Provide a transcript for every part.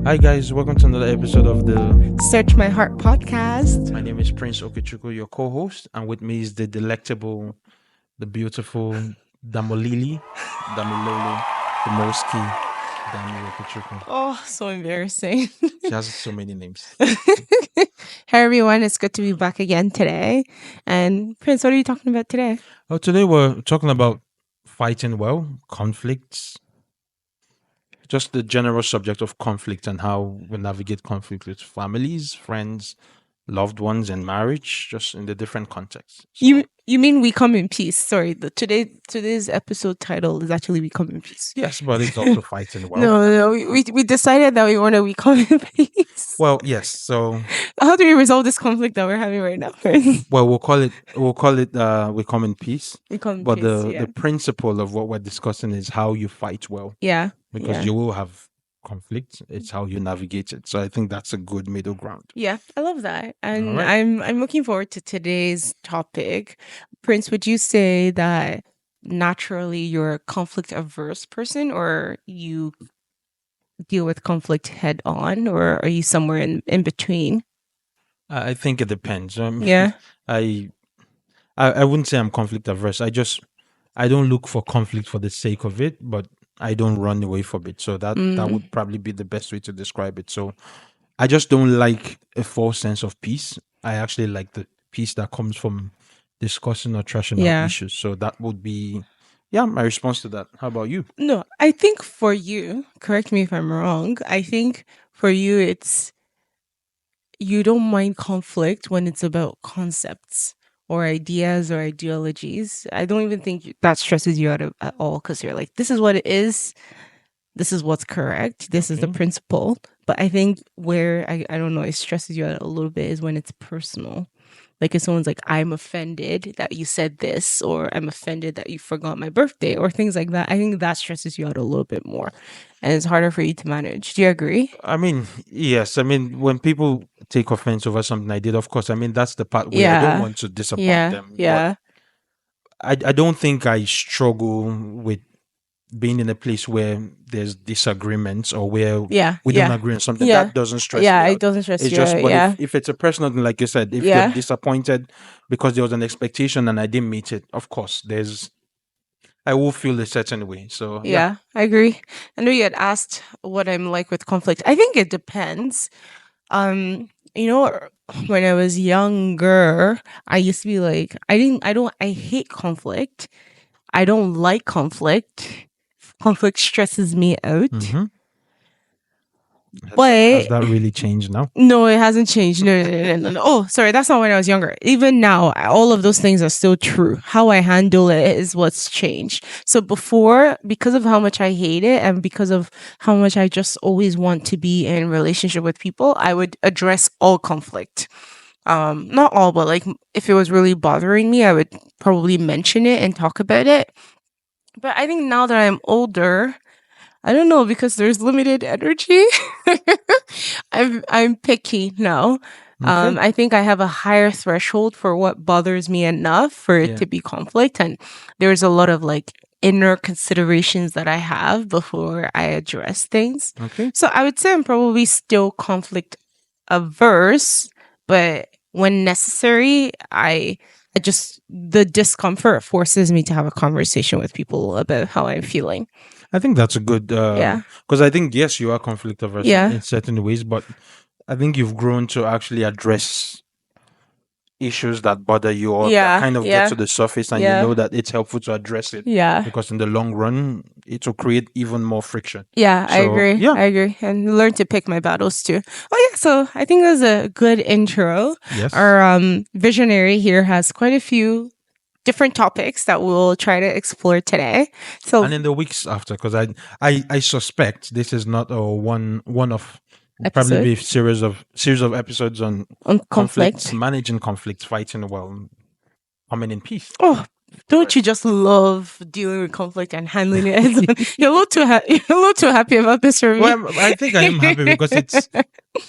Hi guys, welcome to another episode of the Search My Heart podcast. My name is Prince Okechukwu, your co-host, and with me is the delectable, the beautiful Damolili, Damilolo, the Moski, Dami Okechukwu. Oh, so embarrassing. She has so many names. Hey everyone, it's good to be back again today. And Prince, what are you talking about today? Oh, today we're talking about fighting well, conflicts, just the general subject of conflict and how we navigate conflict with families, friends, loved ones, and marriage, just in the different contexts. So, You mean We Come in Peace? Sorry, today's episode title is actually We Come in Peace. yes, but it's also fighting well. No, we decided that we want to We Come in Peace. Well, yes. So, How do we resolve this conflict that we're having right now, Prince? well, we'll call it we come in peace. We Come in But Peace, the principle of what we're discussing is how you fight well, yeah. because Yeah. you will have conflict. It's how you navigate it. So I think that's a good middle ground. Yeah, I love that. And right. I'm looking forward to today's topic. Prince, would you say that naturally you're a conflict averse person, or you deal with conflict head on, or are you somewhere in between? I think it depends. Yeah. I wouldn't say I'm conflict averse. I don't look for conflict for the sake of it, but I don't run away from it. So that would probably be the best way to describe it. So I just don't like a false sense of peace. I actually like the peace that comes from discussing or trashing Yeah. out issues. So that would be my response to that. How about you? No, I think for you, correct me if I'm wrong, I think for you it's you don't mind conflict when it's about concepts or ideas or ideologies. I don't even think that stresses you out at all, because you're like, this is what it is. This is what's correct. This is the Okay. principle. But I think where, I don't know, it stresses you out a little bit is when it's personal. Like if someone's like, I'm offended that you said this, or I'm offended that you forgot my birthday, or things like that. I think that stresses you out a little bit more. And it's harder for you to manage. Do you agree? I mean, yes. I mean, when people take offense over something I did, of course, I mean, that's the part where I don't Yeah. want to disappoint Yeah. them. Yeah. But I don't think I struggle with being in a place where there's disagreements or where Yeah. we don't Yeah. agree on something. Yeah. That doesn't stress Yeah. me It out. doesn't stress It's you just, out. but Yeah. if it's a personal thing, like you said, if Yeah. you're disappointed because there was an expectation and I didn't meet it, of course, I will feel a certain way. So Yeah, I agree. I know you had asked what I'm like with conflict. I think it depends. You know, when I was younger, I used to be like, I hate conflict. I don't like conflict. Conflict stresses me out. Mhm. Has But that really changed now? no, it hasn't changed. No. Oh, sorry, that's not when I was younger. Even now, all of those things are still true. How I handle it is what's changed. So before, because of how much I hate it and because of how much I just always want to be in relationship with people, I would address all conflict. Not all, but like if it was really bothering me, I would probably mention it and talk about it. But I think now that I'm older, I don't know, because there's limited energy. I'm picky now. Okay. I think I have a higher threshold for what bothers me enough for it Yeah. to be conflict, and there's a lot of like inner considerations that I have before I address things. Okay. So I would say I'm probably still conflict averse, but when necessary, I just, the discomfort forces me to have a conversation with people about how I'm feeling. I think that's a good Yeah. because I think yes, you are conflict averse Yeah. in certain ways, but I think you've grown to actually address issues that bother you or that kind of get to the surface, and you know that it's helpful to address it Yeah. because in the long run it will create even more friction. Yeah, I So, agree. yeah. I agree. And learn to pick my battles too. Oh yeah, so I think that's a good intro. Yes. Our visionary here has quite a few different topics that we'll try to explore today. So And in the weeks after, because I suspect this is not a one of probably be a series of episodes on conflicts, managing conflicts, fighting well, coming in peace. Oh, don't you just love dealing with conflict and handling it? You're a little too happy about this for me. Well, I think I am happy because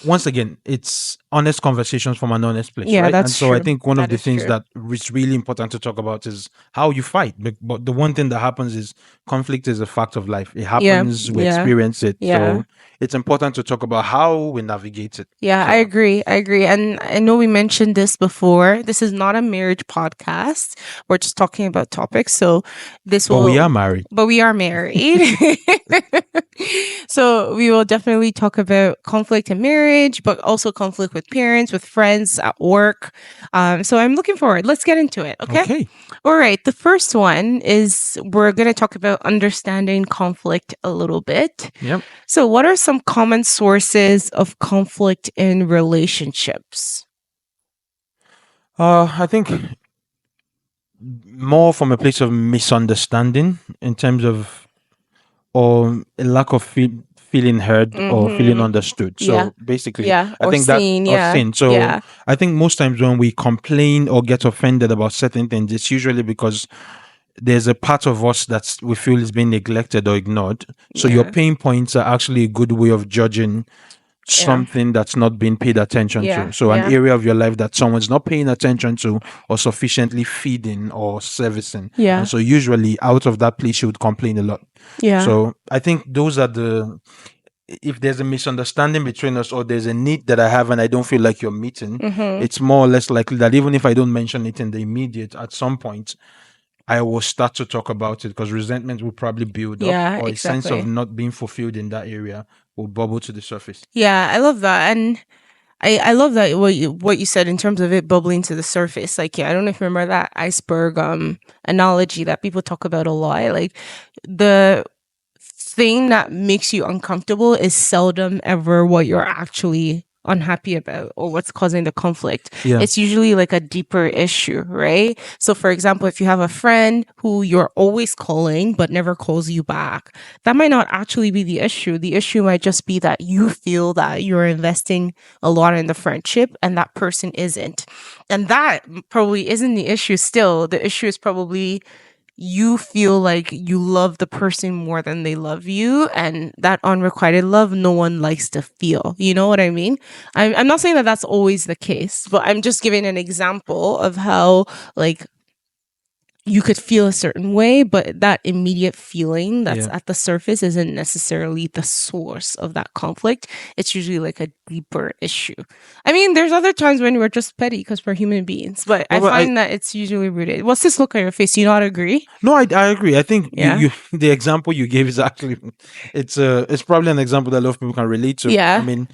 once again, it's honest conversations from an honest place, Yeah, right? And that's so I true. think one of That the is things true. that is really important to talk about is how you fight. But the one thing that happens is conflict is a fact of life. It Yeah, happens, we yeah, experience it. yeah. So it's important to talk about how we navigate it. Yeah, I So, agree. I agree. And I know we mentioned this before. This is not a marriage podcast. We're just talking about topics. So this but we will, are married. but we are married. So we will definitely talk about conflict in marriage, but also conflict with parents, with friends, at work. So I'm looking forward. Let's get into it. Okay. Okay. All right. The first one is we're going to talk about understanding conflict a little bit. Yep. So, what are some common sources of conflict in relationships? I think more from a place of misunderstanding in terms of or a lack of feeling heard or feeling Mm-hmm. understood. Yeah. So basically, Yeah. I Or think that seen. or Yeah. sin. So Yeah. I think most times when we complain or get offended about certain things, it's usually because there's a part of us that we feel is being neglected or ignored. So your Yeah. pain points are actually a good way of judging Yeah. something that's not being paid attention to. Yeah. So an Yeah. area of your life that someone's not paying attention to or sufficiently feeding or servicing. And Yeah. so usually out of that place you would complain a lot. Yeah. So I think those are the if there's a misunderstanding between us or there's a need that I have and I don't feel like you're meeting, Mm-hmm. it's more or less likely that even if I don't mention it in the immediate, at some point I will start to talk about it because resentment will probably build up Yeah. or a sense of Exactly. not being fulfilled in that area will bubble to the surface. Yeah. I love that. And I love that what you said in terms of it bubbling to the surface. Like, yeah, I don't know if you remember that iceberg analogy that people talk about a lot. Like the thing that makes you uncomfortable is seldom ever what you're actually unhappy about or what's causing the conflict. Yeah. It's usually like a deeper issue, right? So for example, if you have a friend who you're always calling but never calls you back, that might not actually be the issue. The issue might just be that you feel that you're investing a lot in the friendship and that person isn't. And that probably isn't the issue still. The issue is probably you feel like you love the person more than they love you, and that unrequited love no one likes to feel. You know what I mean? I'm not saying that that's always the case, but I'm just giving an example of how like you could feel a certain way, but that immediate feeling that's Yeah. at the surface isn't necessarily the source of that conflict. It's usually like a deeper issue. I mean, there's other times when we're just petty because we're human beings, but I Well, but find that it's usually rooted. What's this look on your face? Do you not agree? no, I agree. I think Yeah. you the example you gave is actually it's probably an example that a lot of people can relate to. Yeah. I mean,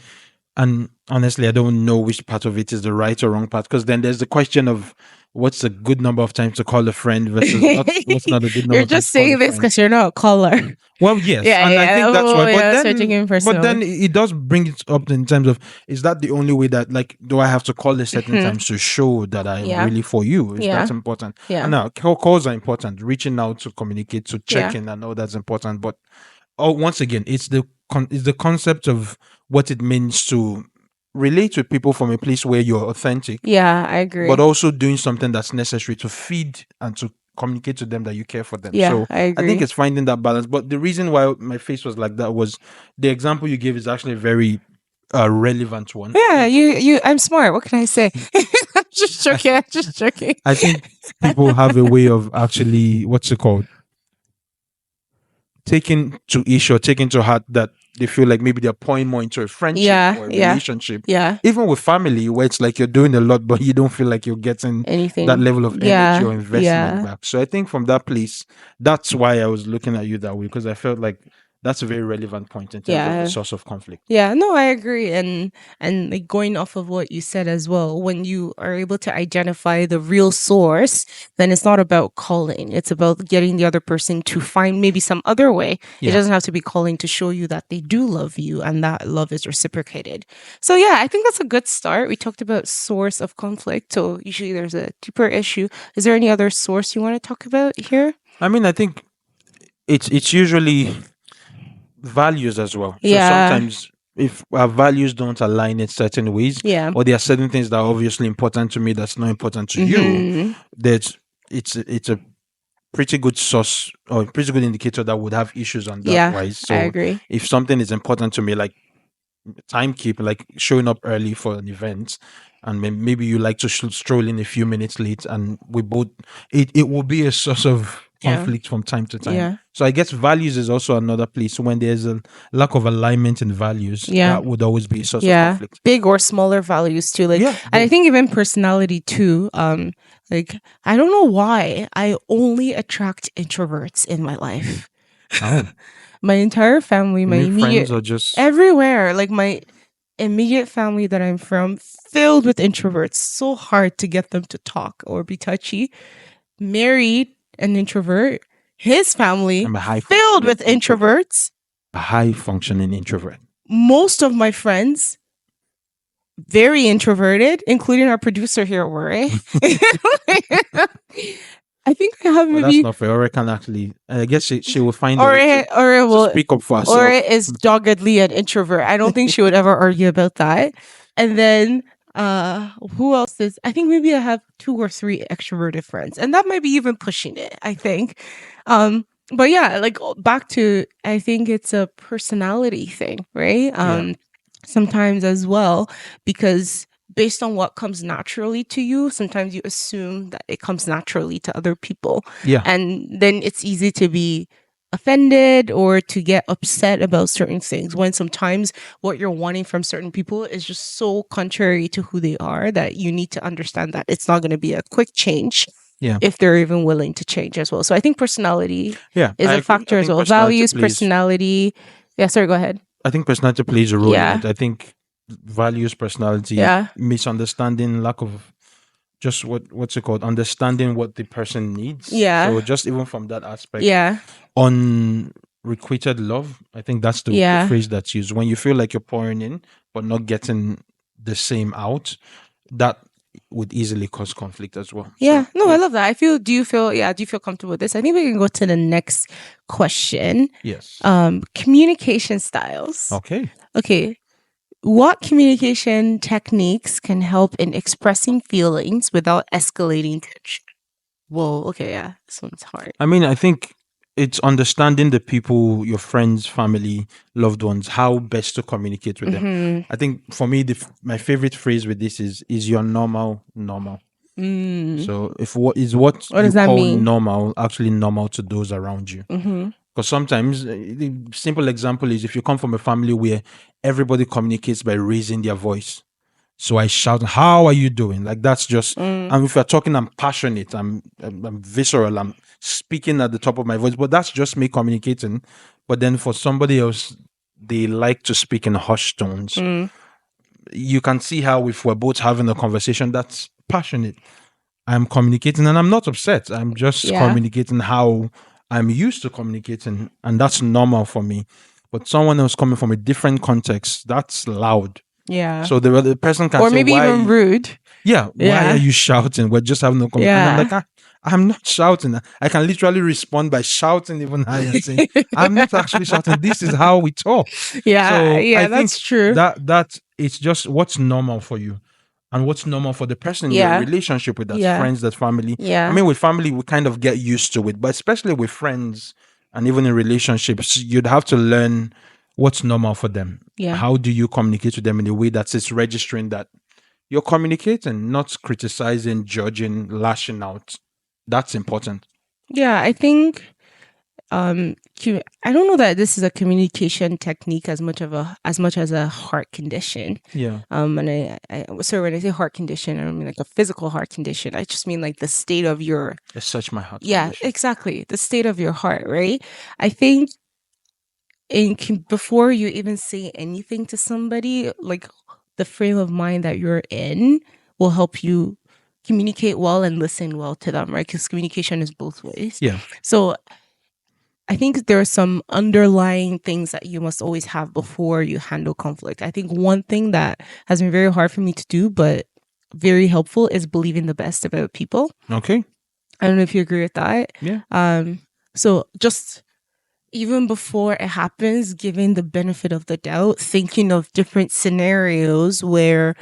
and honestly, I don't know which part of it is the right or wrong part because then there's the question of what's a good number of times to call a friend versus what's not a good number You're of times just to call a saying this friend. because you're not a caller. Well, yes, Yeah, and I yeah. think that's Oh, why. yeah, so taking it But then personally. it does bring it up in terms of is that the only way that like do I have to call a certain Mhm. times to show that I am Yeah. really for you? Is Yeah. that important? Yeah. And now calls are important. Reaching out to communicate, to check Yeah. in, and all that's important. But once again, it's the concept of what it means to relate with people from a place where you're authentic, Yeah, I agree. but also doing something that's necessary to feed and to communicate to them that you care for them. Yeah, So I I think agree. it's finding that balance. But the reason why my face was like that was the example you gave is actually a very relevant one. Yeah, I'm smart. What can I say? I'm just joking. I'm just joking. I think people have a way of actually what's it called? Taking to issue or taking to heart that they feel like maybe they're pouring more into a friendship Yeah, or a yeah, relationship. yeah. Even with family, where it's like you're doing a lot, but you don't feel like you're getting Anything. that level of energy Yeah, or investment yeah. back. So I think from that place, that's why I was looking at you that way because I felt like that's a very relevant point in terms of the Yeah. source of conflict. Yeah, no, I agree. And like going off of what you said as well, when you are able to identify the real source, then it's not about calling. It's about getting the other person to find maybe some other way. Yeah. It doesn't have to be calling to show you that they do love you and that love is reciprocated. So yeah, I think that's a good start. We talked about source of conflict. So usually there's a deeper issue. Is there any other source you want to talk about here? I mean, I think it's usually values as well. So Yeah. sometimes if our values don't align in certain ways, Yeah. or there are certain things that are obviously important to me that's not important to you, Mhm. that it's a pretty good source or a pretty good indicator that would have issues on that Yeah, wise. I So agree. if something is important to me, like timekeeping, like showing up early for an event, and maybe you like to stroll in a few minutes late, and we both, it will be a source of Yeah. conflict from time to time. Yeah. So I guess values is also another place. When there's a lack of alignment in values, Yeah. that would always be a source of Yeah. conflict. Big or smaller values too. Like, Yeah, and I both. think even personality too. Like, I don't know why I only attract introverts in my life. Oh, My entire family, you my mean friends immediate, or just everywhere, like my immediate family that I'm from, filled with introverts. So hard to get them to talk or be touchy. Married an introvert. His family I'm a filled with introverts. high functioning introvert? Most of my friends very introverted, including our producer here, Ore. I think I have Well, that's maybe not fair. Ore can actually, I guess she will find a way Ore Ore to will speak up for Ore herself. is doggedly an introvert. I don't think she would ever argue about that. And then who else is, I think maybe I have 2 or 3 extroverted friends. And that might be even pushing it, I think. But yeah, like back to, I think it's a personality thing, right? Yeah, Sometimes as well, because based on what comes naturally to you, sometimes you assume that it comes naturally to other people. yeah, And then it's easy to be offended or to get upset about certain things when sometimes what you're wanting from certain people is just so contrary to who they are that you need to understand that it's not going to be a quick change yeah, if they're even willing to change as well. So I think personality yeah. is I a agree. I factor as think well. personality Values, plays. personality. Yeah, sorry, go ahead. I think personality plays a role in Yeah. it. I think values, personality, Yeah. misunderstanding, lack of just what's it called, understanding what the person needs. So Yeah. just even from that aspect, Yeah. unrequited love, I think that's the Yeah. phrase that's used when you feel like you're pouring in but not getting the same out. That would easily cause conflict as well. Yeah. So No, I yeah, love that. Do you feel comfortable with this? I think we can go to the next question. yes, Communication styles. okay. Okay. What communication techniques can help in expressing feelings without escalating tension? Whoa, okay, yeah. This one's hard. I mean, I think it's understanding the people, your friends, family, loved ones, how best to communicate with them. Mm-hmm. I think for me, my favorite phrase with this is your normal normal. Mm. So if what What you does that call mean? normal actually normal to those around you. Mm-hmm. Because sometimes the simple example is if you come from a family where everybody communicates by raising their voice. So I shout, "How are you doing?" Like that's just. Mm. And if you're talking, I'm passionate. I'm visceral. I'm speaking at the top of my voice. But that's just me communicating. But then for somebody else, they like to speak in hushed tones. Mm. You can see how if we're both having a conversation that's passionate, I'm communicating and I'm not upset. I'm just Yeah. communicating how I'm used to communicating, and that's normal for me. But someone else coming from a different context, that's loud. Yeah. So the person can Or say, maybe even "Why? rude. Yeah, why are Yeah. you shouting? We're just having a conversation." And I'm Yeah. like, I'm not shouting. I can literally respond by shouting even higher and saying, "I'm not actually shouting. This is how we talk." Yeah. So I Yeah, think that's true. that it's just what's normal for you and what's normal for the person you're in Yeah. relationship with. That's Yeah. friends, that's family. I Yeah. mean, with family, we kind of get used to it, but especially with friends and even in relationships, you'd have to learn what's normal for them. Yeah. How do you communicate with them in a way that is registering that you're communicating, not criticizing, judging, lashing out? That's important. Yeah, I think I don't know that this is a communication technique as much as a heart condition. Yeah. And so when I say heart condition, I don't mean like a physical heart condition. I just mean like the state of your, It's such my heart yeah, condition. exactly, the state of your heart, right? I think before you even say anything to somebody, like the frame of mind that you're in will help you communicate well and listen well to them, right? Because communication is both ways. Yeah. So I think there are some underlying things that you must always have before you handle conflict. I think one thing that has been very hard for me to do, but very helpful, is believing the best about people. Okay. I don't know if you agree with that. Yeah. So just even before it happens, giving the benefit of the doubt, thinking of different scenarios where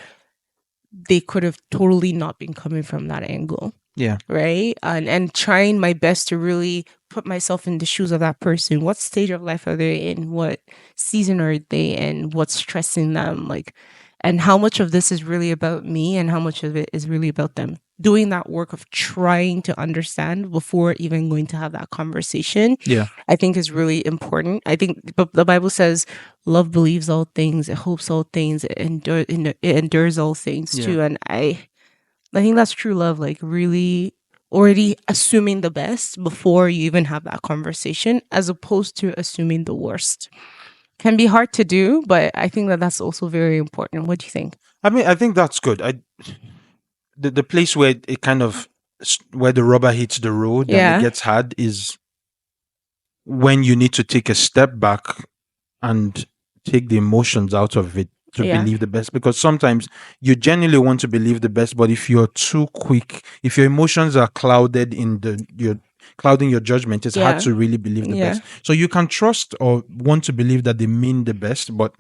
they could have totally not been coming from that angle. Yeah. right? And trying my best to really put myself in the shoes of that person. What stage of life are they in? What season are they in? What's stressing them? Like, and how much of this is really about me and how much of it is really about them. Doing that work of trying to understand before even going to have that conversation, Yeah. I think is really important. I think the Bible says love believes all things, it hopes all things, it endures all things Yeah. too. And I think that's true love, like really already assuming the best before you even have that conversation, as opposed to assuming the worst. Can be hard to do, but I think that that's also very important. What do you think? I mean, I think that's good. The place where it kind of where the rubber hits the road and it Yeah, gets hard is when you need to take a step back and take the emotions out of it to yeah, believe the best, because sometimes you genuinely want to believe the best, but if you're too quick, if your emotions are clouded in the your clouding your judgment, it's hard yeah, to really believe the yeah, best. So you can trust or want to believe that they mean the best, but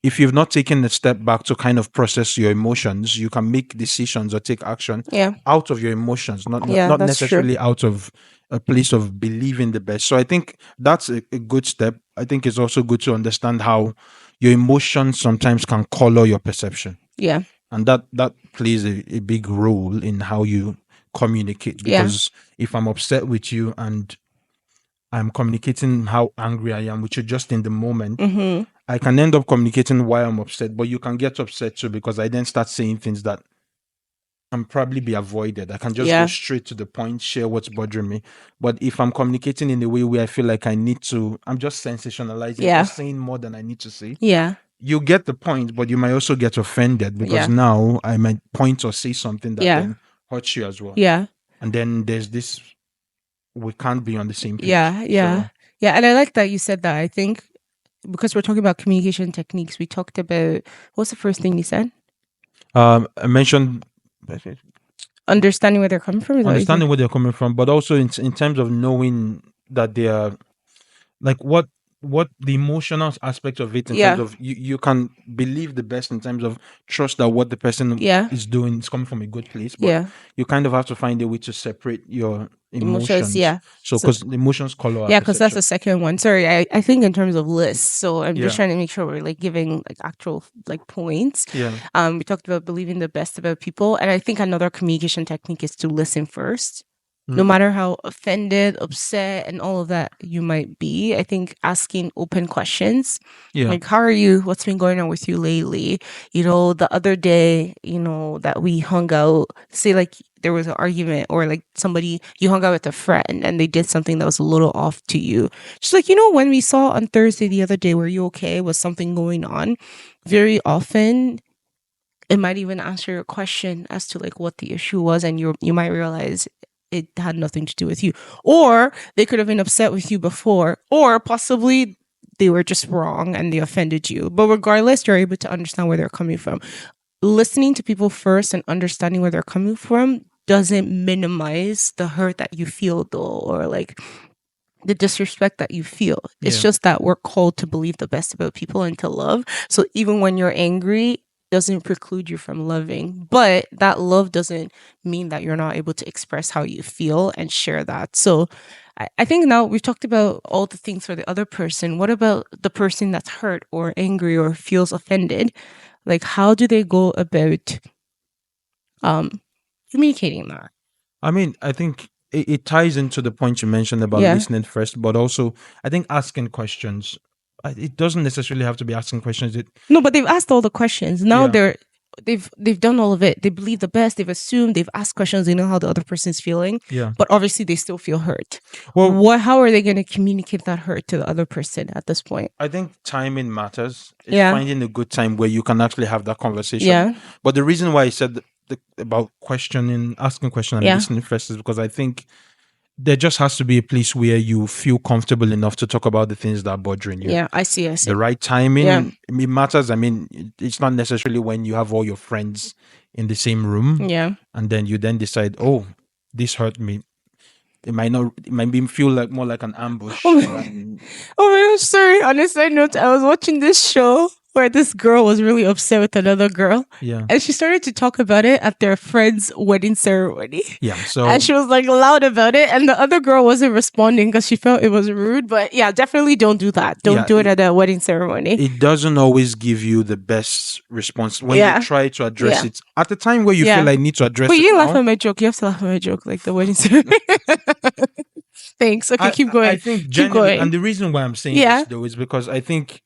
if you've not taken a step back to kind of process your emotions, you can make decisions or take action yeah, out of your emotions, yeah, not that's true. necessarily out of a place of believing the best. So I think that's a good step. I think it's also good to understand how your emotions sometimes can color your perception, Yeah, and that plays a big role in how you communicate. yeah, Because if I'm upset with you and I'm communicating how angry I am with you just in the moment, mm-hmm, I can end up communicating why I'm upset, but you can get upset too because I then start saying things that can probably be avoided. I can just go yeah, straight to the point, share what's bothering me. But if I'm communicating in a way where I feel like I need to, I'm just sensationalizing or yeah, saying more than I need to say. yeah, You get the point, but you might also get offended because yeah, now I might point or say something that yeah, then hurts you as well. yeah, And then there's this, we can't be on the same page. yeah, yeah, So, yeah. And I like that you said that. I think because we're talking about communication techniques, we talked about what's the first thing you said? I mentioned Understanding where they're coming from. Is that what you said? understanding where they're coming from, but also in terms of knowing that they are like what the emotional aspect of it in terms Yeah, of you can believe the best in terms of trust that what the person yeah, is doing is coming from a good place, but yeah. you kind of have to find a way to separate your Emotions, emotions. yeah. So So because the emotions color our yeah, because that's perception. the second one. Sorry, I think in terms of lists. So I'm just Yeah. trying to make sure we're like giving like actual like points. Yeah. We talked about believing the best about people, and I think another communication technique is to listen first. No Mm. matter how offended, upset, and all of that you might be, I think asking open questions Yeah. like, how are you? What's been going on with you lately? You know, the other day, you know, that we hung out, say like there was an argument or like somebody, you hung out with a friend and they did something that was a little off to you. Just like, you know, when we saw on Thursday the other day, were you okay? Was something going on? Very often, it might even answer your question as to like what the issue was, and you might realize it had nothing to do with you, or they could have been upset with you before, or possibly they were just wrong and they offended you. But regardless, you're able to understand where they're coming from. Listening to people first and understanding where they're coming from doesn't minimize the hurt that you feel though, or like the disrespect that you feel. It's Yeah. just that we're called to believe the best about people and to love. So even when you're angry, doesn't preclude you from loving. But that love doesn't mean that you're not able to express how you feel and share that. So I think now we've talked about all the things for the other person. What about the person that's hurt or angry or feels offended? Like how do they go about um communicating that? I mean, I think it ties into the point you mentioned about Yeah. listening first, but also I think asking questions. It doesn't necessarily have to be asking questions. No, but they've asked all the questions. Now Yeah. they've done all of it. They believe the best. They've assumed. They've asked questions. They know how the other person's feeling, Yeah. but obviously they still feel hurt. Well, What? How are they going to communicate that hurt to the other person at this point? I think timing matters. It's Yeah. finding a good time where you can actually have that conversation. Yeah. But the reason why I said about questioning, asking question and Yeah. listening first is because I think there just has to be a place where you feel comfortable enough to talk about the things that are bothering you. Yeah. I see. I The see. right Yeah. timing, it matters. I mean, it's not necessarily when you have all your friends in the same room Yeah. and then you then decide, oh, this hurt me. It might not. It might be feel like more like an Oh ambush my, than. oh my gosh, sorry. On a side note, I was watching this show. where this girl was really upset with another girl. Yeah. And she started to talk about it at their friend's wedding ceremony. Yeah. And So she was like loud about it. And the other girl wasn't responding because she felt it was rude. But yeah, definitely don't do that. Don't yeah, do it at a wedding ceremony. it doesn't always give you the best response when you Yeah. try to address Yeah. it at the time where you Yeah. feel like need to address But you it didn't laugh now. at my joke. You have to laugh at my joke, like the wedding ceremony. Thanks. Okay, keep I going. think Keep genuinely, and going. the reason why I'm saying Yeah. this though is because I think,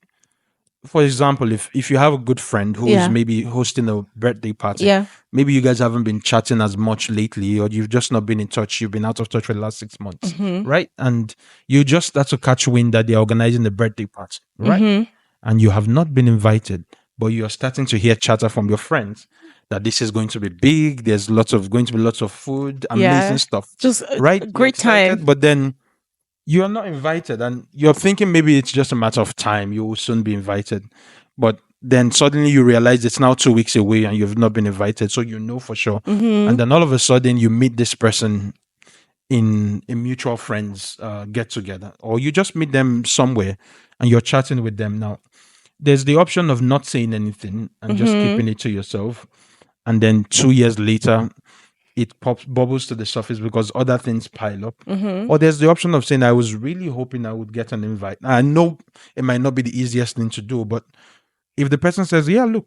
for example, if you have a good friend who is Yeah. maybe hosting a birthday party, Yeah. maybe you guys haven't been chatting as much lately, or you've just not been in touch, you've been out of touch for the last 6 months, Mm-hmm. right? And you just start to catch wind that they're organizing the birthday party, right? Mm-hmm. And you have not been invited, but you're starting to hear chatter from your friends that this is going to be big. There's going to be lots of food, amazing Yeah. stuff, Just right? a You're great time. excited, but then you are not invited, and you're thinking maybe it's just a matter of time. You will soon be invited, but then suddenly you realize it's now 2 weeks away and you've not been invited, so you know for sure. Mm-hmm. And then all of a sudden you meet this person in a mutual friends get together, or you just meet them somewhere and you're chatting with them. Now there's the option of not saying anything and just Mm-hmm. keeping it to yourself, and then 2 years later it pops bubbles to the surface because other things pile up. Mm-hmm. Or there's the option of saying, I was really hoping I would get an invite. I know it might not be the easiest thing to do, but if the person says, yeah, look,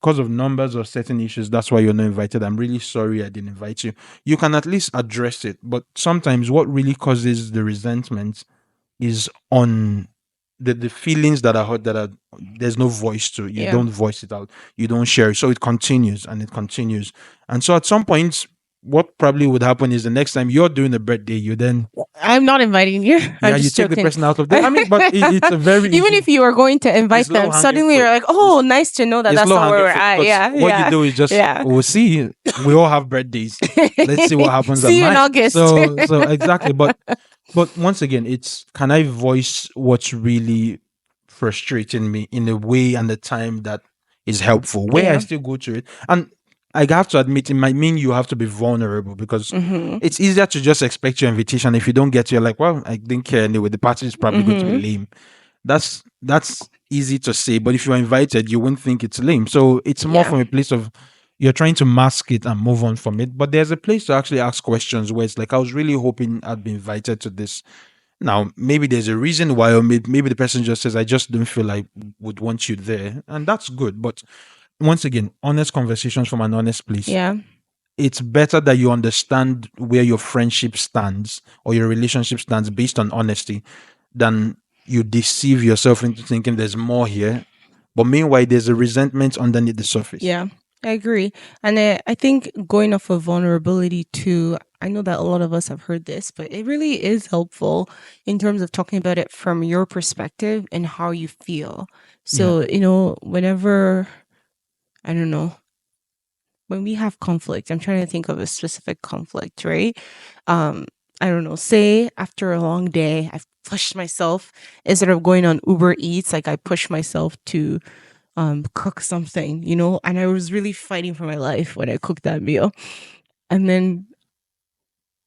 because of numbers or certain issues, that's why you're not invited. I'm really sorry I didn't invite you. You can at least address it. But sometimes what really causes the resentment is on the feelings that are hurt, that are there's no voice to. You Yeah. don't voice it out. You don't share it. So it continues and it continues. And so at some point, what probably would happen is the next time you're doing a birthday, you then I'm not inviting you. I'm you just take the joking. person out of there. I mean, but it's a very Even if you are going to invite it's low them, hanging suddenly fruit. you're like, oh, nice to know that It's that's low not where hanging we're fruit at. because Yeah. what you Yeah. do is just Yeah. we'll see. We all have birthdays. Let's see what happens at See you in mine. August. So exactly. But once again, it's, can I voice what's really frustrating me in a way and a time that is helpful, where I Yeah. still go to it. And I have to admit, it might mean you have to be vulnerable because Mm-hmm. it's easier to just expect your invitation. If you don't get, you're like, well, I didn't care anyway. The party is probably going to be Mm-hmm. lame. That's easy to say, but if you're invited, you wouldn't think it's lame. So it's more Yeah. from a place of you're trying to mask it and move on from it. But there's a place to actually ask questions where it's like, I was really hoping I'd be invited to this. Now, maybe there's a reason why, or maybe the person just says, I just don't feel like would want you there. And that's good. But once again, honest conversations from an honest place. Yeah. It's better that you understand where your friendship stands or your relationship stands based on honesty than you deceive yourself into thinking there's more here. But meanwhile, there's a resentment underneath the surface. Yeah, I agree. And I think going off of vulnerability too, I know that a lot of us have heard this, but it really is helpful in terms of talking about it from your perspective and how you feel. So, whenever, I don't know, when we have conflict, I'm trying to think of a specific conflict, right? I don't know, say after a long day, I've pushed myself instead of going on Uber Eats, like I push myself to cook something, and I was really fighting for my life when I cooked that meal. And then,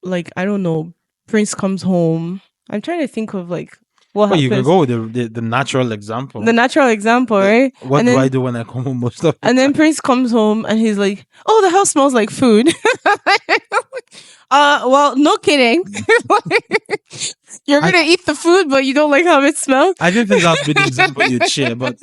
like, I don't know, Prince comes home. I'm trying to think of like what But you can happens. go with the natural example. The natural example, right? What And do I then, do when I come home most of the and then time? Prince comes home and he's like, "Oh, the house smells like food." Well, no kidding. You're I, gonna eat the food, but you don't like how it smells. I didn't think that would be the example you'd share, but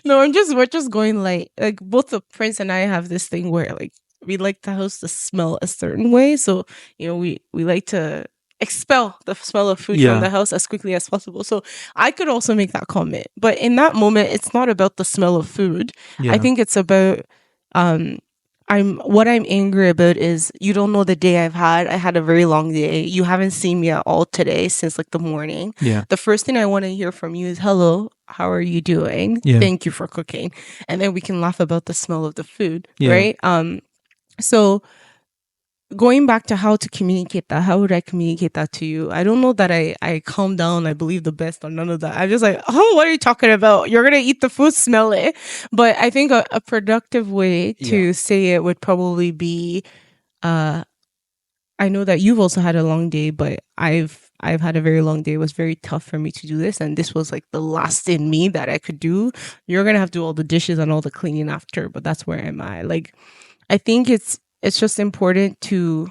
No, we're just going like both the Prince and I have this thing where like we like the house to smell a certain way. So, we like to expel the smell of food from yeah, the house as quickly as possible. So I could also make that comment. But in that moment, it's not about the smell of food. I yeah, think it's about um I'm angry about is you don't know the day I've had. I had a very long day. You haven't seen me at all today since like the morning. yeah, The first thing I want to hear from you is hello, how are you doing? yeah, Thank you for cooking. And then we can laugh about the smell of the food, yeah. right? So going back to how to communicate that, how would I communicate that to you? I don't know that I calm down, I believe the best or none of that. I'm just like, oh, what are you talking about? You're gonna eat the food, smell it. But I think a productive way to say it would probably be I know that you've also had a long day, but I've I've had a very long day. It was very tough for me to do this. And this was like the last in me that I could do. You're going to have to do all the dishes and all the cleaning after, but that's where am I? Like, I think it's just important to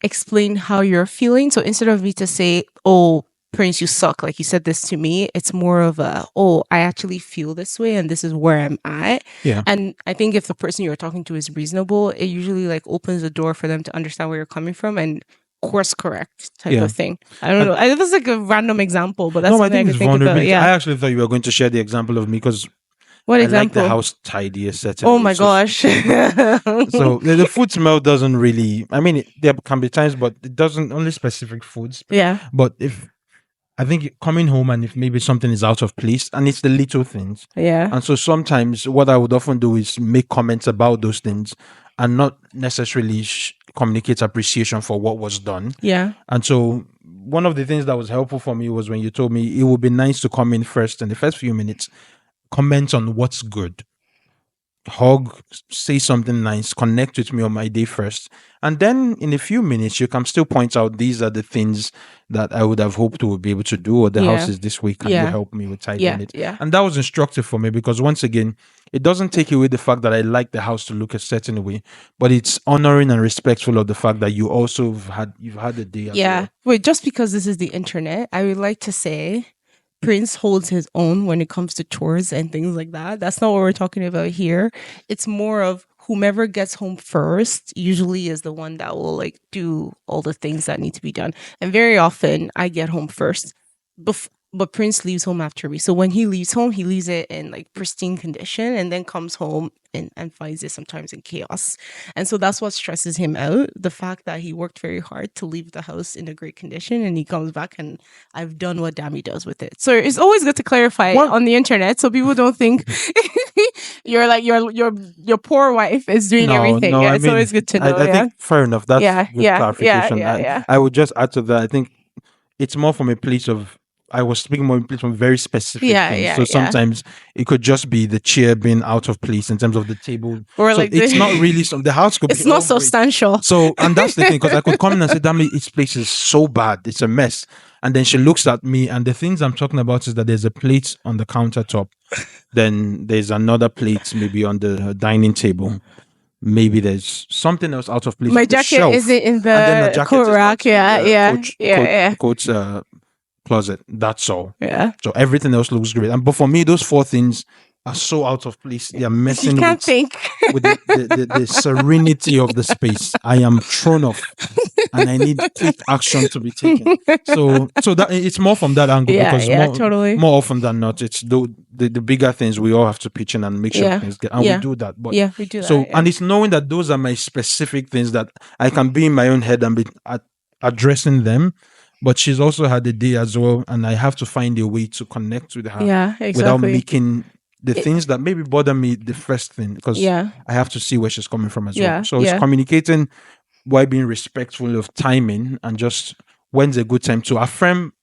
explain how you're feeling. So instead of me to say, "Oh, Prince, you suck," like you said this to me, it's more of a, "Oh, I actually feel this way and this is where I'm at." Yeah. And I think if the person you're talking to is reasonable, it usually like opens the door for them to understand where you're coming from and course correct type Yeah. of thing. I don't And know. This is like a random example, but that's no, I something I think it's could think about. vulnerability. I Yeah. actually thought you were going to share the example of me because What I like the example? house tidy a certain Oh way. my So gosh. so the food smell doesn't really. I mean, there can be times, but it doesn't. Only specific foods. Yeah. But if I think coming home and if maybe something is out of place, and it's the little things, Yeah. and so sometimes what I would often do is make comments about those things, and not necessarily communicate appreciation for what was done. Yeah. And so one of the things that was helpful for me was when you told me it would be nice to come in first in the first few minutes, comment on what's good, hug, say something nice, connect with me on my day first. And then in a few minutes, you can still point out these are the things that I would have hoped to would be able to do, or the house Yeah. is this way. Can you Yeah. help me with tidying Yeah. it? Yeah. And that was instructive for me because once again, it doesn't take away the fact that I like the house to look a certain way, but it's honoring and respectful of the fact that you also you've had a day as Yeah. well. Wait, just because this is the internet, I would like to say Prince holds his own when it comes to chores and things like that. That's not what we're talking about here. It's more of whomever gets home first usually is the one that will like do all the things that need to be done. And very often I get home first. But Prince leaves home after me. So when he leaves home, he leaves it in like pristine condition and then comes home and finds it sometimes in chaos. And so that's what stresses him out. The fact that he worked very hard to leave the house in a great condition and he comes back and I've done what Dammy does with it. So it's always good to clarify What? on the internet so people don't think you're like your poor wife is doing No, everything. no. Yeah, I it's mean, always good to know. I Yeah. think fair enough. That's Yeah. good Yeah. Yeah. clarification. Yeah. Yeah. I would just add to that. I think it's more from a place of I was speaking more in place from very specific Yeah. things. Yeah. So Yeah. sometimes it could just be the chair being out of place in terms of the table. Or So like it's not really some the house could it's be not all great. substantial. So and that's the thing because I could come in and say, "Damn it, this place is so bad. It's a mess." And then she looks at me, and the things I'm talking about is that there's a plate on the countertop, then there's another plate maybe on the dining table. Maybe there's something else out of place My on the jacket shelf, isn't in and then the the jacket coat is not rack. in Yeah, the yeah, yeah, coach closet. That's all. yeah. So everything else looks great. And but for me, those four things are so out of place. They are You messing can't think. with the serenity of the space. I am thrown off, and I need quick action to be taken. So that it's more from that angle Yeah, because yeah, totally. more often than not, it's the bigger things we all have to pitch in and make sure Yeah, things get, and yeah. we do that. But Yeah, we do that. so Yeah. and it's knowing that those are my specific things that I can be in my own head and be addressing them. But she's also had a day as well, and I have to find a way to connect with her Yeah, without exactly. making the things that maybe bother me the first thing because Yeah, I have to see where she's coming from as yeah, well. So it's yeah. communicating while being respectful of timing and just when's a good time to affirm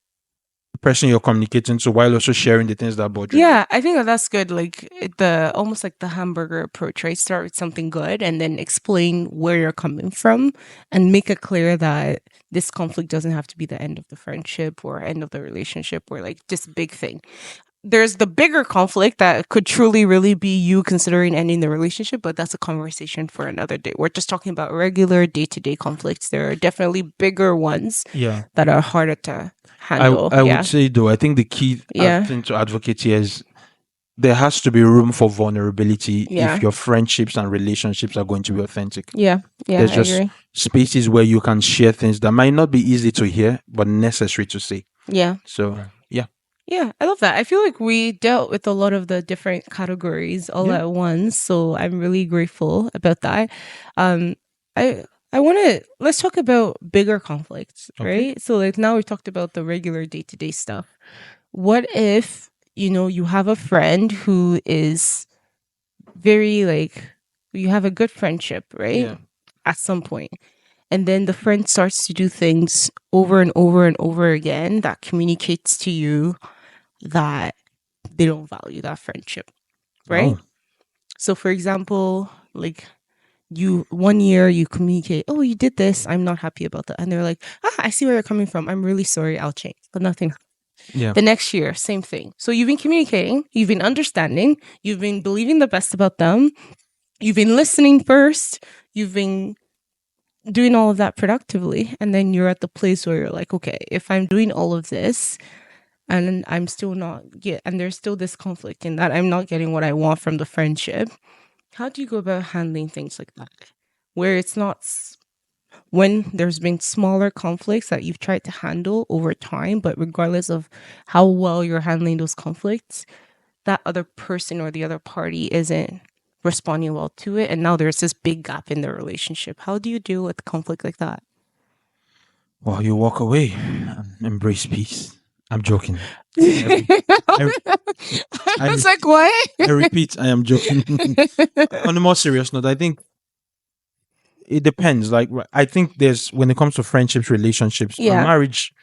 the person you're communicating to while also sharing the things that bother you. Yeah, I think that's good. Like the almost like the hamburger approach, right? Start with something good and then explain where you're coming from and make it clear that this conflict doesn't have to be the end of the friendship or end of the relationship or like this big thing. There's the bigger conflict that could truly really be you considering ending the relationship, but that's a conversation for another day. We're just talking about regular day-to-day conflicts. There are definitely bigger ones Yeah. that are harder to handle. I Yeah. would say though, I think the key Yeah. thing to advocate here is there has to be room for vulnerability Yeah. if your friendships and relationships are going to be authentic. Yeah. Yeah. There's I just agree. spaces where you can share things that might not be easy to hear, but necessary to say. Yeah. So yeah. Yeah, I love that. I feel like we dealt with a lot of the different categories all Yeah. at once, so I'm really grateful about that. I want to let's talk about bigger conflicts, Okay. right? So like now we've talked about the regular day-to-day stuff. What if, you have a friend who is very like you have a good friendship, right? Yeah. At some point. And then the friend starts to do things over and over and over again that communicates to you that they don't value that friendship, right? Oh. So, for example, like you 1 year you communicate, oh, you did this, I'm not happy about that, and they're like, I see where you're coming from, I'm really sorry, I'll change, but nothing. Yeah. The next year, same thing. So you've been communicating, you've been understanding, you've been believing the best about them, you've been listening first, you've been doing all of that productively, and then you're at the place where you're like, okay, if I'm doing all of this and I'm still not get, and there's still this conflict in that I'm not getting what I want from the friendship, how do you go about handling things like that, where it's not when there's been smaller conflicts that you've tried to handle over time, but regardless of how well you're handling those conflicts, that other person or the other party isn't responding well to it, and now there's this big gap in the relationship. How do you deal with conflict like that? Well, you walk away and embrace peace. I'm joking. I, I I, was re- like, what? I repeat, I am joking. On a more serious note, I think it depends. Like, I think there's, when it comes to friendships, relationships, and Yeah. marriage,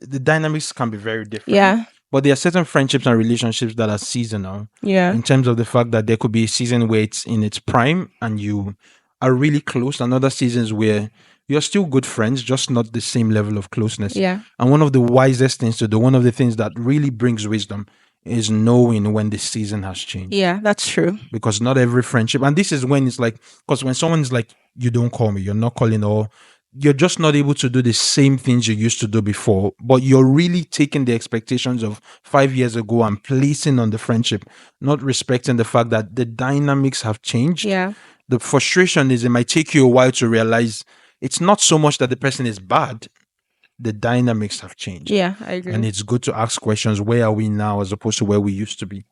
the dynamics can be very different. Yeah. But there are certain friendships and relationships that are seasonal, Yeah. in terms of the fact that there could be a season where it's in its prime and you are really close, and other seasons where you're still good friends, just not the same level of closeness. Yeah. And one of the wisest things to do, one of the things that really brings wisdom, is knowing when the season has changed. Yeah, that's true. Because not every friendship, and this is when it's like, because when someone's like, you don't call me, you're not calling, or you're just not able to do the same things you used to do before, but you're really taking the expectations of 5 years ago and placing on the friendship, not respecting the fact that the dynamics have changed. Yeah. The frustration is, it might take you a while to realize it's not so much that the person is bad, the dynamics have changed. Yeah, I agree. And it's good to ask questions, where are we now as opposed to where we used to be?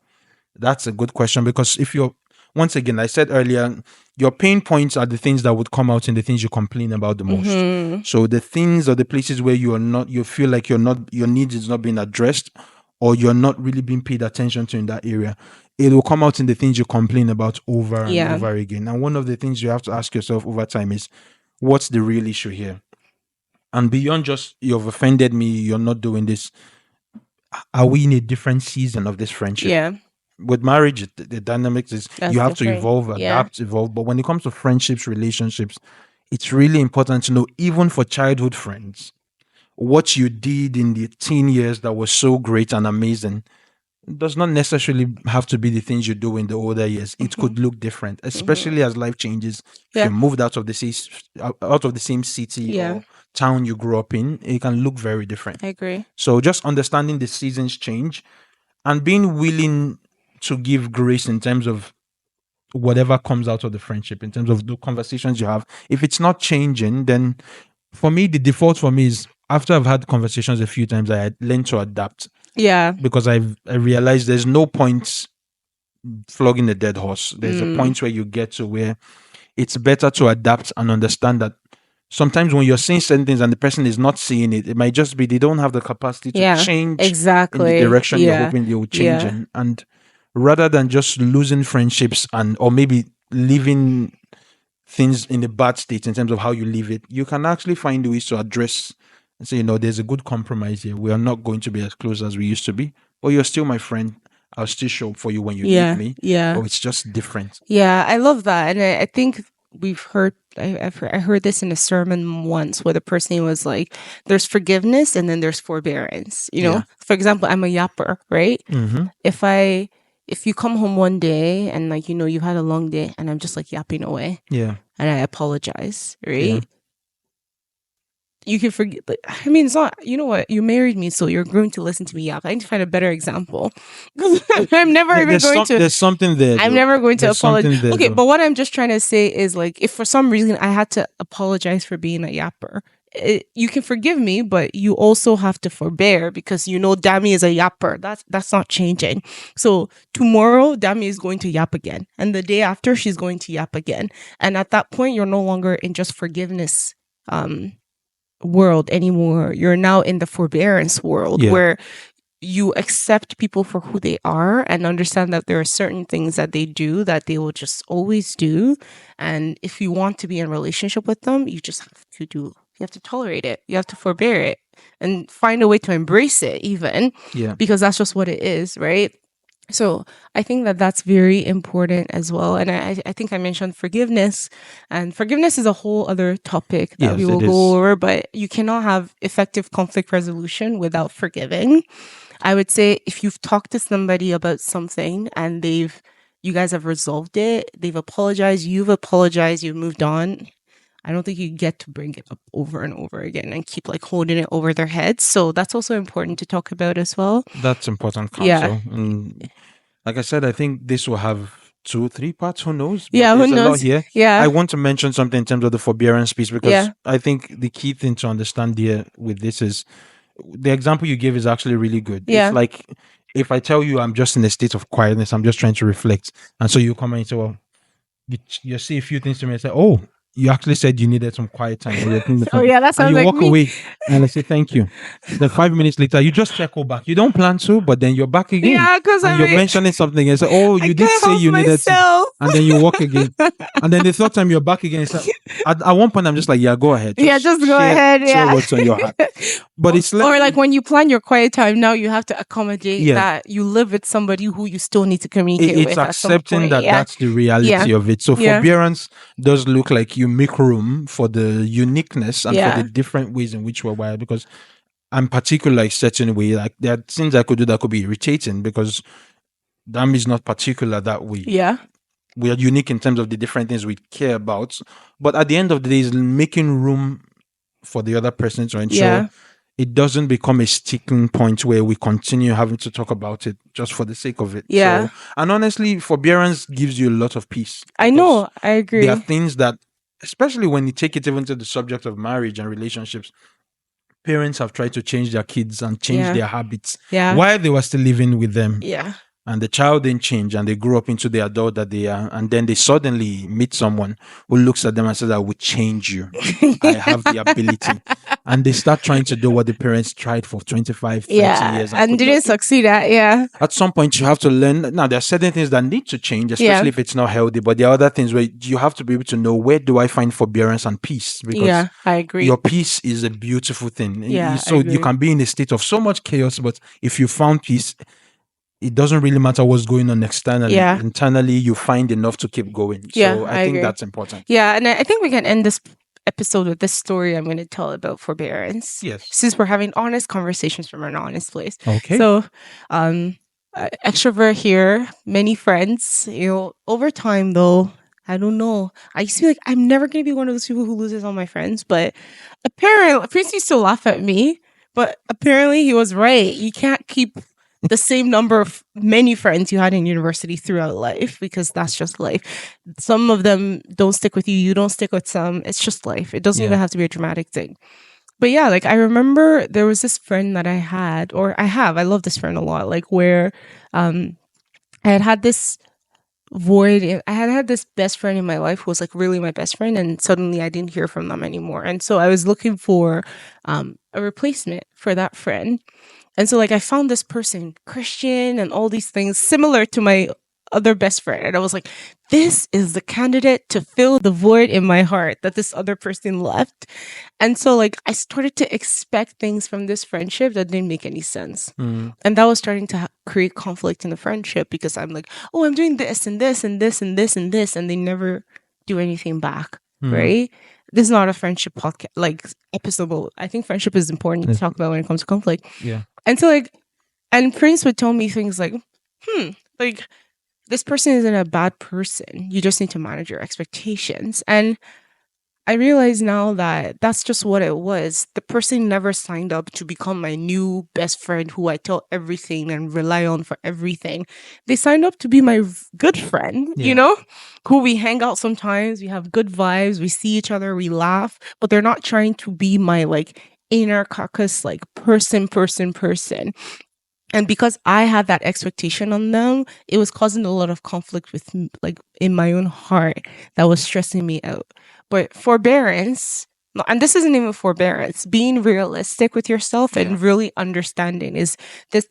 That's a good question, because if you're, once again, I said earlier, your pain points are the things that would come out in the things you complain about the most. So the things or the places where you are not, you feel like you're not, your needs is not being addressed, or you're not really being paid attention to in that area, it will come out in the things you complain about over and Yeah. over again. And one of the things you have to ask yourself over time is, what's the real issue here? And beyond just, you've offended me, you're not doing this, are we in a different season of this friendship? Yeah. With marriage, the dynamics is, That's you have to different. evolve, Yeah. adapt, evolve. But when it comes to friendships, relationships, it's really important to know, even for childhood friends, what you did in the teen years that was so great and amazing does not necessarily have to be the things you do in the older years. It could look different, especially as life changes. If Yeah. you moved out of the out of the same city Yeah. or town you grew up in, it can look very different. I agree. So just understanding the seasons change and being willing to give grace in terms of whatever comes out of the friendship, in terms of the conversations you have. If it's not changing, then for me, the default for me is, after I've had conversations a few times, I learn to adapt, Yeah. because I realized there's no point flogging a dead horse. There's a point where you get to where it's better to adapt and understand that sometimes when you're saying certain things and the person is not seeing it, it might just be they don't have the capacity to Yeah. change Exactly. in the direction you're Yeah. hoping they will change Yeah. in. And rather than just losing friendships or maybe leaving things in a bad state in terms of how you leave it, you can actually find ways to address and say, there's a good compromise here. We are not going to be as close as we used to be, but you're still my friend. I'll still show up for you when you Yeah. need me. Yeah. But it's just different. Yeah, I love that, and I think we've heard. I heard this in a sermon once, where the person was like, "There's forgiveness, and then there's forbearance." You know, Yeah. for example, I'm a yapper, right? Mm-hmm. If you come home one day and like you've had a long day, and I'm just like yapping away, Yeah. and I apologize, right? Yeah. You can forget, but I mean, it's not. You know what? You married me, so you're going to listen to me yap. I need to find a better example. I'm never even going to. There's something there. I'm though. never going to There's something apologize. there, Okay, though. but what I'm just trying to say is, like, if for some reason I had to apologize for being a yapper, you can forgive me, but you also have to forbear, because Dami is a yapper. That's not changing. So tomorrow, Dami is going to yap again, and the day after, she's going to yap again, and at that point, you're no longer in just forgiveness world anymore. You're now in the forbearance world, Yeah. where you accept people for who they are and understand that there are certain things that they do that they will just always do. And if you want to be in a relationship with them, you have to tolerate it. You have to forbear it and find a way to embrace it, even. Yeah. Because that's just what it is, right? So I think that that's very important as well. And I think I mentioned forgiveness, and forgiveness is a whole other topic that we Yes, will it go is. over, but you cannot have effective conflict resolution without forgiving. I would say if you've talked to somebody about something and you guys have resolved it, they've apologized, you've moved on. I don't think you get to bring it up over and over again and keep like holding it over their heads. So that's also important to talk about as well. That's important Yeah. counsel. And like I said, I think this will have 2, 3 parts, who knows? But Yeah. Who there's a lot knows? here. I Yeah. want to mention something in terms of the forbearance piece because Yeah. I think the key thing to understand here with this is the example you give is actually really good. It's Yeah. like if I tell you I'm just in a state of quietness, I'm just trying to reflect. And so you come and say, well, you say a few things to me and say, oh, you actually said you needed some quiet time or you're thinking of Oh something. yeah, that And sounds you like walk me. away and I say, thank you. Then 5 minutes later, you just circle back. You don't plan to, but then you're back again. Yeah, because And I you're mean, mentioning something and say, oh, I you did can't say help you needed to. myself. And then you walk again. And then the third time you're back again. It's like, at one point, I'm just like, yeah, go ahead. Yeah, Just just go share, ahead. share Yeah. what's on your heart. But it's like, Or like when you plan your quiet time, now you have to accommodate yeah, that you live with somebody who you still need to communicate it's with at some accepting point. that Yeah. that's the reality Yeah. of it. So Yeah. forbearance does look like you make room for the uniqueness and for the Yeah. different ways in which we're wired. Because I'm particular like certain way, like there are things I could do that could be irritating because Dam is not particular that way. Yeah. We are unique in terms of the different things we care about. But at the end of the day, is making room for the other person to ensure Yeah. it doesn't become a sticking point where we continue having to talk about it just for the sake of it. Yeah. So, and honestly, forbearance gives you a lot of peace I because know. I there are agree. things that, especially when you take it even to the subject of marriage and relationships, parents have tried to change their kids and change Yeah. their habits Yeah. while they were still living with them. Yeah. And the child didn't change and they grew up into the adult that they are. And then they suddenly meet someone who looks at them and says, I will change you. I have the ability. And they start trying to do what the parents tried for 25, 30 Yeah. years and And could not didn't do. succeed at. Yeah. At some point, you have to learn. Now, there are certain things that need to change, Yeah. especially if it's not healthy. But there are other things where you have to be able to know, where do I find forbearance and peace? Because Yeah. I agree. your peace is a beautiful thing. Yeah. I So you agree. can be in a state of so much chaos, but if you found peace, it doesn't really matter what's going on externally. Yeah. Internally, you find enough to keep going. Yeah, So I I think agree. that's important. Yeah, and I think we can end this episode with this story I'm going to tell about forbearance. Yes. Since we're having honest conversations from an honest place. Okay. So, extrovert here, many friends. Over time though, I don't know. I used to be like, I'm never going to be one of those people who loses all my friends. But apparently, Prince used to laugh at me. But apparently, he was right. You can't keep the same number of many friends you had in university throughout life because that's just life. Some of them don't stick with you. You don't stick with some. It's just life. It doesn't even have to be a dramatic thing. But yeah, like I remember there was this friend that I had, or I have. I love this friend a lot. Like where I had this void. I had this best friend in my life who was like really my best friend, and suddenly I didn't hear from them anymore. And so I was looking for a replacement for that friend. And so like I found this person, Christian and all these things similar to my other best friend. And I was like, this is the candidate to fill the void in my heart that this other person left. And so like I started to expect things from this friendship that didn't make any sense. And that was starting to create conflict in the friendship because I'm like, oh, I'm doing this and this and this and this and this. And they never do anything back. Right? This is not a friendship podcast like episode, but I think friendship is important to talk about when it comes to conflict. Yeah. And so like, and Prince would tell me things like, like this person isn't a bad person. You just need to manage your expectations. And I realize now that that's just what it was. The person never signed up to become my new best friend who I tell everything and rely on for everything. They signed up to be my good friend, who we hang out sometimes. We have good vibes. We see each other. We laugh. But they're not trying to be my like inner caucus, like person. And because I had that expectation on them, it was causing a lot of conflict with like in my own heart that was stressing me out. But forbearance, and this isn't even forbearance, being realistic with yourself and really understanding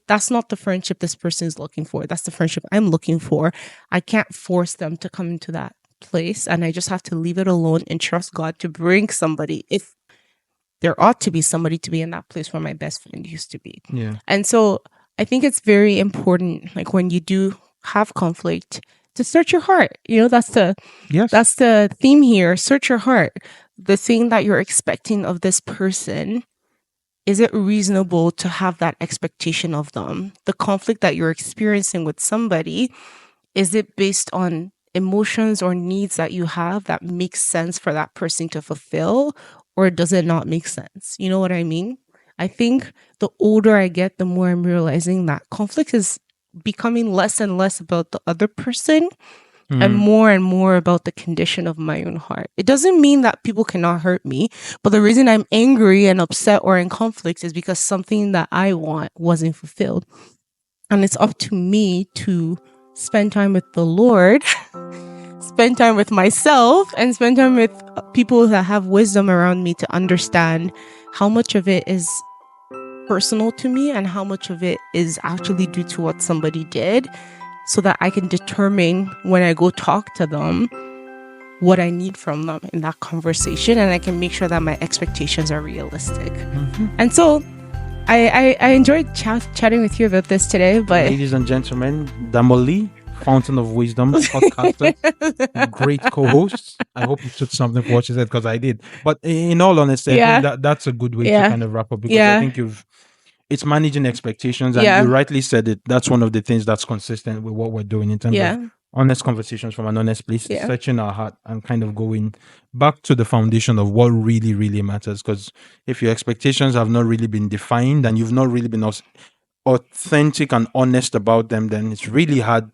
that's not the friendship this person is looking for. That's the friendship I'm looking for. I can't force them to come into that place, and I just have to leave it alone and trust God to bring somebody if there ought to be somebody to be in that place where my best friend used to be. Yeah. And so I think it's very important, like when you do have conflict, to search your heart. That's Yes. the theme here. Search your heart. The thing that you're expecting of this person, is it reasonable to have that expectation of them? The conflict that you're experiencing with somebody, is it based on emotions or needs that you have that makes sense for that person to fulfill, or does it not make sense? You know what I mean? I think the older I get, the more I'm realizing that conflict is becoming less and less about the other person and more about the condition of my own heart. It doesn't mean that people cannot hurt me, but the reason I'm angry and upset or in conflict is because something that I want wasn't fulfilled. And it's up to me to spend time with the Lord, spend time with myself, and spend time with people that have wisdom around me to understand how much of it is personal to me and how much of it is actually due to what somebody did, so that I can determine when I go talk to them what I need from them in that conversation, and I can make sure that my expectations are realistic. And so I enjoyed chatting with you about this today. But ladies and gentlemen, Damoli, Fountain of Wisdom podcaster, great co-host. I hope you took something for what you said, because I did. But in all honesty, I think that's a good way to kind of wrap up, because I think it's managing expectations, and you rightly said it. That's one of the things that's consistent with what we're doing in terms of honest conversations from an honest place, searching our heart and kind of going back to the foundation of what really, really matters. Because if your expectations have not really been defined and you've not really been authentic and honest about them, then it's really hard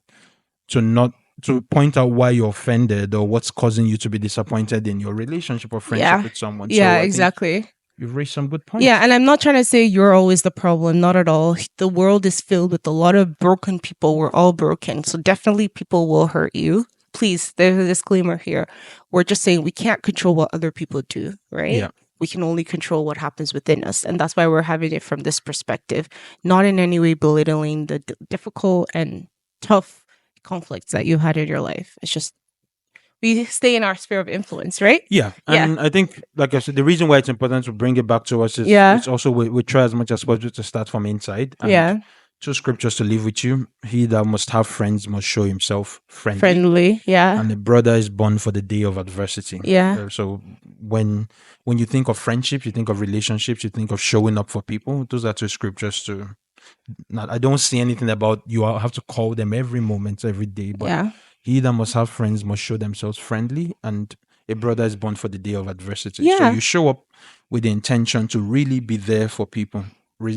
to point out why you're offended or what's causing you to be disappointed in your relationship or friendship with someone. Yeah, so exactly. You've raised some good points. Yeah, and I'm not trying to say you're always the problem. Not at all. The world is filled with a lot of broken people. We're all broken. So definitely people will hurt you. Please, there's a disclaimer here. We're just saying we can't control what other people do, right? Yeah. We can only control what happens within us. And that's why we're having it from this perspective, not in any way belittling the difficult and tough conflicts that you had in your life. It's just we stay in our sphere of influence, right? Yeah. And I think, like I said, the reason why it's important to bring it back to us is it's also we try as much as possible to start from inside. And 2 scriptures to leave with you. He that must have friends must show himself friendly. And a brother is born for the day of adversity. So when you think of friendships, you think of relationships, you think of showing up for people. Those are 2 scriptures to... Now, I don't see anything about you have to call them every moment, every day, but he that must have friends must show themselves friendly, and a brother is born for the day of adversity. So you show up with the intention to really be there for people,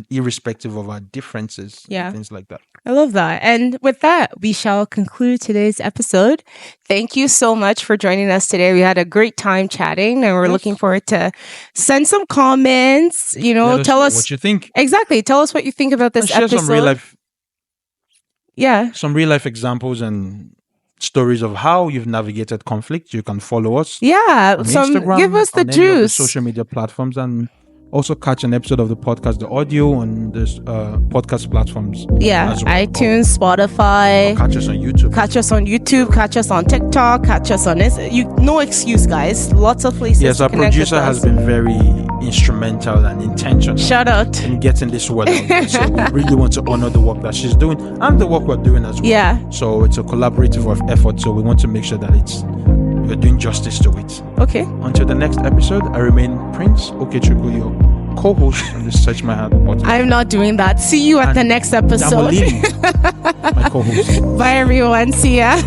irrespective of our differences, and things like that. I love that. And with that, we shall conclude today's episode. Thank you so much for joining us today. We had a great time chatting, and we're looking forward to send some comments. Tell us what you think. Exactly. Tell us what you think about this episode. Some real life examples and stories of how you've navigated conflict. You can follow us. On Instagram, give us the juice. The social media platforms, and also catch an episode of the podcast, the audio on this podcast platforms. iTunes, Spotify. Catch us on YouTube. Catch us on TikTok. Catch us on this. No excuse, guys. Lots of places. Yes, our producer has been very instrumental and intentional. Shout out in getting this word out there. So we really want to honor the work that she's doing and the work we're doing as well. So it's a collaborative effort. So we want to make sure that we're doing justice to it. Okay. Until the next episode, I remain Prince Okechukwu, your co-host on the Search My Heart podcast. I'm not doing that. See you at the next episode. My co-host. Bye, everyone. See ya.